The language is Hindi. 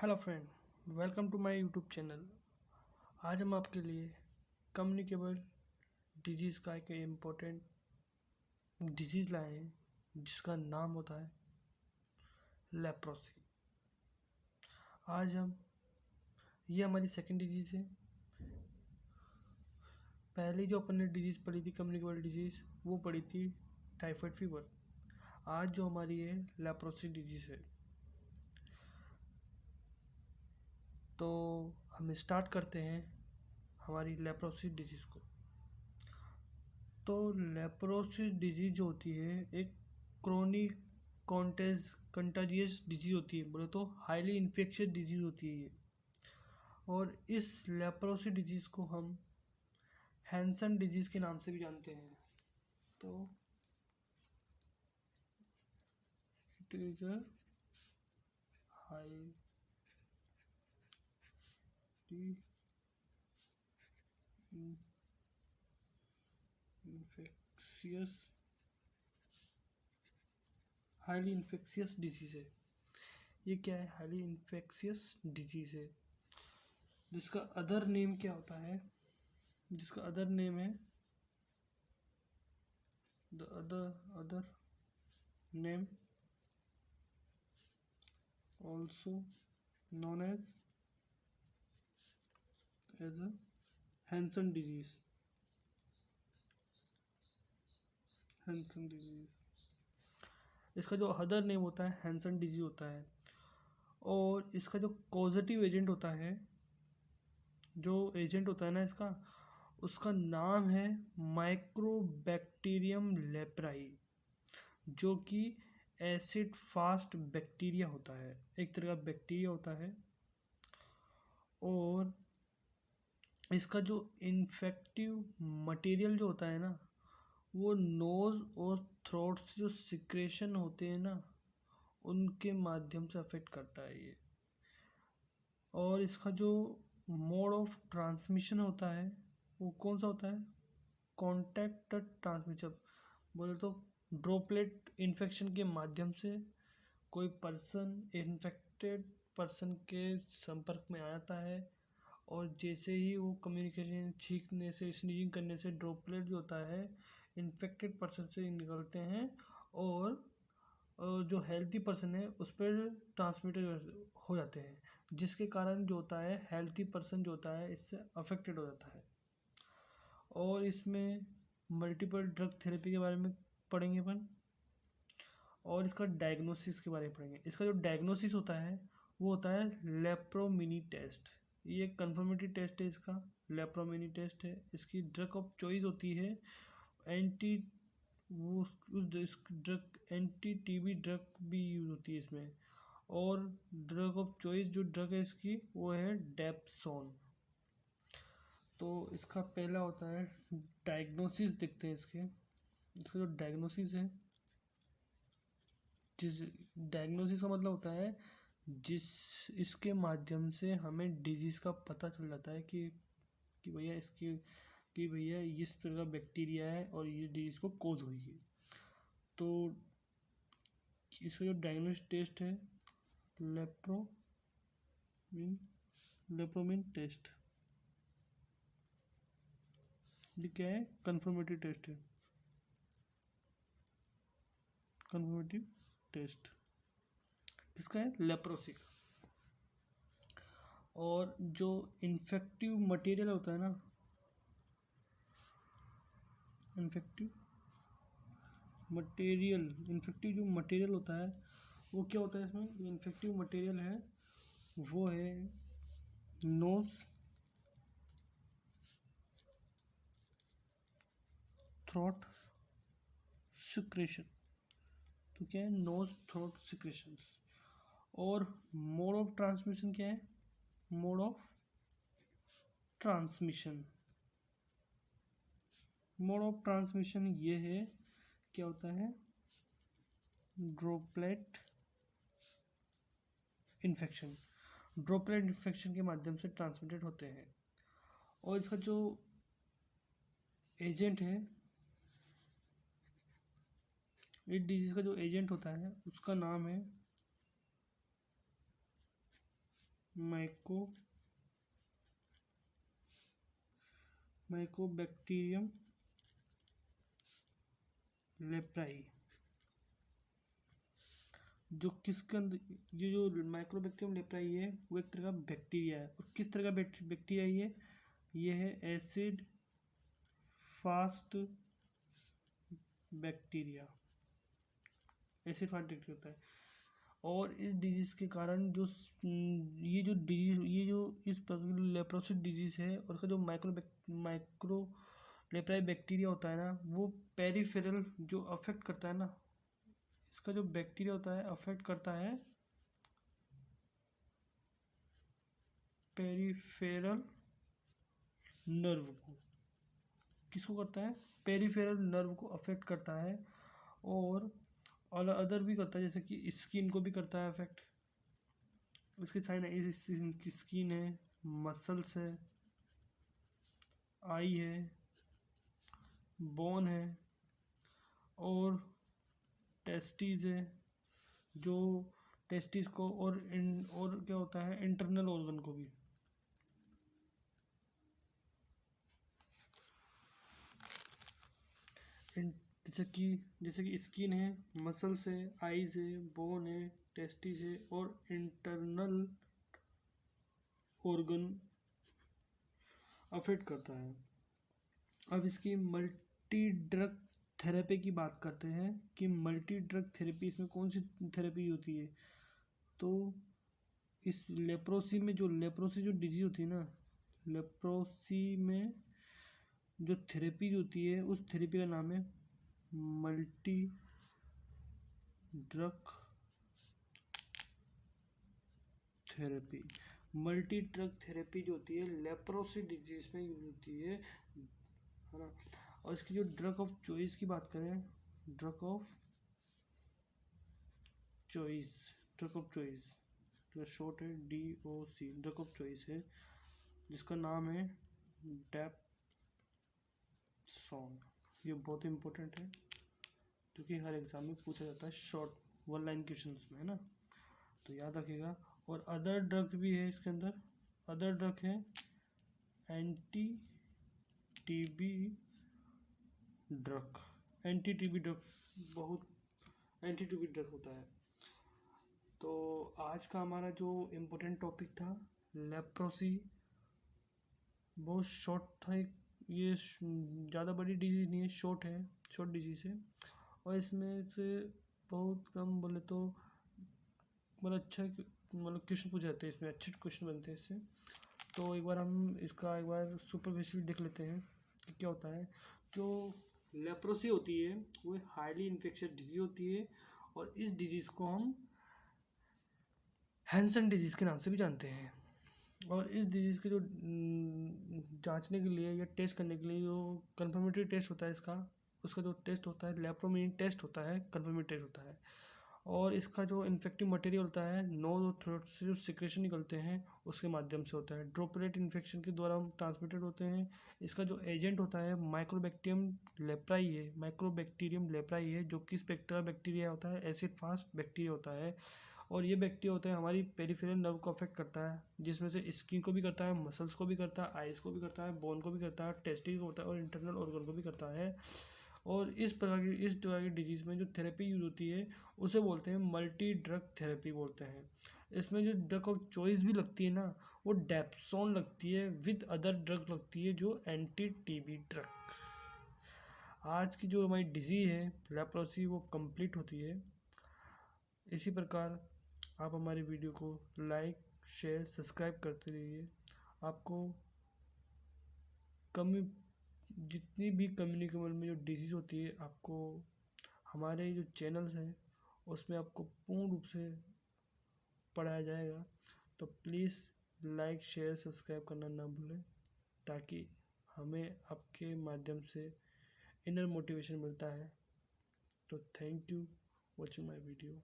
Hello friend, welcome to my YouTube channel. आज हम आपके लिए कम्युनिकेबल डिजीज़ का एक इम्पोर्टेंट डिजीज़ लाए हैं जिसका नाम होता है लेप्रोसी। आज हम ये हमारी सेकंड डिजीज़ है। पहले जो अपन ने डिजीज़ पढ़ी थी कम्युनिकेबल डिजीज़, वो पढ़ी थी टाइफाइड फीवर। आज जो हमारी है लेप्रोसी डिजीज़ है। तो हम स्टार्ट करते हैं हमारी लेप्रोसी डिजीज़ को। तो लेप्रोसिस डिजीज जो होती है एक क्रोनिक कंटाजियस डिजीज होती है, बोले तो हाईली इन्फेक्शियस डिजीज होती है ये। और इस लेप्रोसी डिजीज को हम हैंसन डिजीज के नाम से भी जानते हैं। तो it is a highly infectious disease है। ये क्या है? हाईली इन्फेक्शियस डिजीज है जिसका अदर नेम क्या होता है? जिसका अदर नेम है the other name also known as a Hansen disease. Hansen disease इसका जो अदर नेम होता है हैंसन डिजीज होता है। और इसका जो कॉजेटिव एजेंट होता है, जो एजेंट होता है ना इसका, उसका नाम है माइक्रोबैक्टीरियम लेप्राई, जो कि एसिड फास्ट बैक्टीरिया होता है, एक तरह का बैक्टीरिया होता है। और इसका जो इन्फेक्टिव मटेरियल जो होता है ना, वो नोज़ और थ्रोट से जो सिक्रेशन होते हैं ना, उनके माध्यम से अफेक्ट करता है ये। और इसका जो मोड ऑफ ट्रांसमिशन होता है वो कौन सा होता है? कॉन्टैक्ट ट्रांसमिशन, बोले तो ड्रॉपलेट इन्फेक्शन के माध्यम से कोई पर्सन इन्फेक्टेड पर्सन के संपर्क में आ जाता है, और जैसे ही वो कम्युनिकेशन छींकने से, स्नीजिंग करने से ड्रॉपलेट जो होता है इन्फेक्टेड पर्सन से निकलते हैं, और जो हेल्थी पर्सन है उस पर ट्रांसमिटेड हो जाते हैं, जिसके कारण जो होता है हेल्थी पर्सन जो होता है इससे अफेक्टेड हो जाता है। और इसमें मल्टीपल ड्रग थेरेपी के बारे में पढ़ेंगे अपन, और इसका डायग्नोसिस के बारे में पढ़ेंगे। इसका जो डायग्नोसिस होता है वो होता है लेप्रोमिनी टेस्ट। ये कंफर्मेटरी टेस्ट है, इसका लेप्रोमिनी टेस्ट है। इसकी ड्रग ऑफ चॉइस होती है एंटी वो उस ड्रग एंटी टीबी ड्रग भी यूज होती है इसमें। और ड्रग ऑफ चॉइस जो ड्रग है इसकी वो है डेप्सोन। तो इसका पहला होता है डायग्नोसिस। देखते हैं इसका जो डायग्नोसिस है, जिस डायग्नोसिस का मतलब होता है जिस इसके माध्यम से हमें डिजीज़ का पता चल जाता है कि भैया इसकी कि भैया इस तरह का बैक्टीरिया है और ये डिजीज़ को कोज हुई है। तो इसका जो डायग्नोस्टिक टेस्ट है लेप्रोमिन टेस्ट, ये क्या है? कंफर्मेटरी टेस्ट है, कंफर्मेटिव टेस्ट किसका है? लेप्रोसी का। और जो इन्फेक्टिव मटेरियल होता है ना, इन्फेक्टिव जो मटेरियल होता है वो क्या होता है? इसमें इन्फेक्टिव मटेरियल है वो है नोज, थ्रोट सिक्रेशन। तो क्या है? Nose throat secretions. और मोड ऑफ ट्रांसमिशन क्या है? मोड ऑफ ट्रांसमिशन ये है, क्या होता है? ड्रॉपलेट इन्फेक्शन के माध्यम से ट्रांसमिटेड होते हैं। और इसका जो एजेंट है, इस डिजीज का जो एजेंट होता है उसका नाम है माइकोबैक्टीरियम लेप्राई, जो किसके अंदर, ये जो माइक्रोबैक्टीरियम लेप्राई है वो एक तरह का बैक्टीरिया है। और किस तरह का बैक्टीरिया ये है acid fast bacteria, acid fast bacteria होता है। और इस डिजीज़ के कारण जो ये जो डिजीज, ये जो इस लेप्रोसिस डिजीज़ है और उसका जो माइक्रो लेप्राई बैक्टीरिया होता है ना, वो पेरिफेरल जो अफेक्ट करता है ना, इसका जो बैक्टीरिया होता है अफेक्ट करता है पेरिफेरल नर्व को। किसको करता है? पेरिफेरल नर्व को अफेक्ट करता है। और अदर भी करता है, जैसे कि स्किन को भी करता है अफेक्ट। उसके साइन है, इसकी स्किन है, मसल्स है, आई है, बोन है और टेस्टीज है, जो टेस्टिस को और क्या होता है, इंटरनल ऑर्गन को भी। जैसे कि स्किन है, मसल्स है, आईज है, बोन है, टेस्टिस है और इंटरनल ऑर्गन अफेक्ट करता है। अब इसकी मल्टी ड्रग थेरेपी की बात करते हैं कि मल्टी ड्रग थेरेपी, इसमें कौन सी थेरेपी होती है। तो इस लेप्रोसी जो डिजीज होती है ना, लेप्रोसी में जो थेरेपी होती है उस थेरेपी का नाम है multi drug therapy. Multi drug therapy जो होती है लेप्रोसी डिजीज में यूज होती है ना। और इसकी जो ड्रग ऑफ चॉइस की बात करें, ड्रग ऑफ चॉइस जो शॉर्ट है DOC, ड्रग ऑफ चॉइस है, जिसका नाम है डेप्सोन। ये बहुत इंपॉर्टेंट है क्योंकि हर एग्जाम में पूछा जाता है, शॉर्ट 1 लाइन क्वेश्चन में है ना, तो याद रखिएगा। और अदर ड्रग भी है इसके अंदर। अदर ड्रग है anti TB drug. Anti TB drug बहुत एंटी टीबी ड्रग होता है। तो आज का हमारा जो इम्पोर्टेंट टॉपिक था लेप्रोसी, बहुत शॉर्ट था। ये ज़्यादा बड़ी डिजीज़ नहीं है, शॉर्ट डिजीज़ है। और इसमें से बहुत कम बोले तो मतलब अच्छा मतलब क्वेश्चन पूछे जाते हैं, इसमें अच्छे क्वेश्चन बनते हैं इससे। तो एक बार हम इसका एक बार सुपरफिशियल देख लेते हैं कि क्या होता है। जो लेप्रोसी होती है वो हाईली इन्फेक्शियस डिजीज़ होती है और इस डिजीज़ को हम हैंसन डिजीज़ के नाम से भी जानते हैं। और इस डिजीज़ के जो जांचने के लिए या टेस्ट करने के लिए जो कंफर्मेटरी टेस्ट होता है उसका जो टेस्ट होता है लेप्रोमिन टेस्ट होता है, कंफर्मेटरी टेस्ट होता है। और इसका जो इन्फेक्टिव मटेरियल होता है नोज और थ्रोट से जो सिक्रेशन निकलते हैं उसके माध्यम से होता है। ड्रॉपलेट इन्फेक्शन के द्वारा ट्रांसमिटेड होते हैं। इसका जो एजेंट होता है माइक्रोबैक्टीरियम लेप्राई है, जो कि बैक्टीरिया होता है, एसिड फास्ट बैक्टीरिया होता है। और ये बैक्टीरिया होता है हमारी पेरिफेरल नर्व को अफेक्ट करता है, जिसमें से स्किन को भी करता है, मसल्स को भी करता है, आइज़ को भी करता है, बोन को भी करता है, टेस्टिस को होता है और इंटरनल ऑर्गन को भी करता है। और इस तरह की डिजीज़ में जो थेरेपी यूज होती है उसे बोलते हैं मल्टी ड्रग थेरेपी बोलते हैं। इसमें जो ड्रग ऑफ चॉइस भी लगती है ना, वो डेप्सोन लगती है, विद अदर ड्रग लगती है जो एंटी टीबी ड्रग। आज की जो हमारी डिजीज़ है लेप्रोसी वो कंप्लीट होती है। इसी प्रकार आप हमारी वीडियो को लाइक शेयर सब्सक्राइब करते रहिए। आपको जितनी भी कम्युनिकेबल में जो डिजीज़ होती है आपको हमारे जो चैनल्स हैं उसमें आपको पूर्ण रूप से पढ़ाया जाएगा। तो प्लीज़ लाइक शेयर सब्सक्राइब करना ना भूलें, ताकि हमें आपके माध्यम से इनर मोटिवेशन मिलता है। तो thank you watching my video.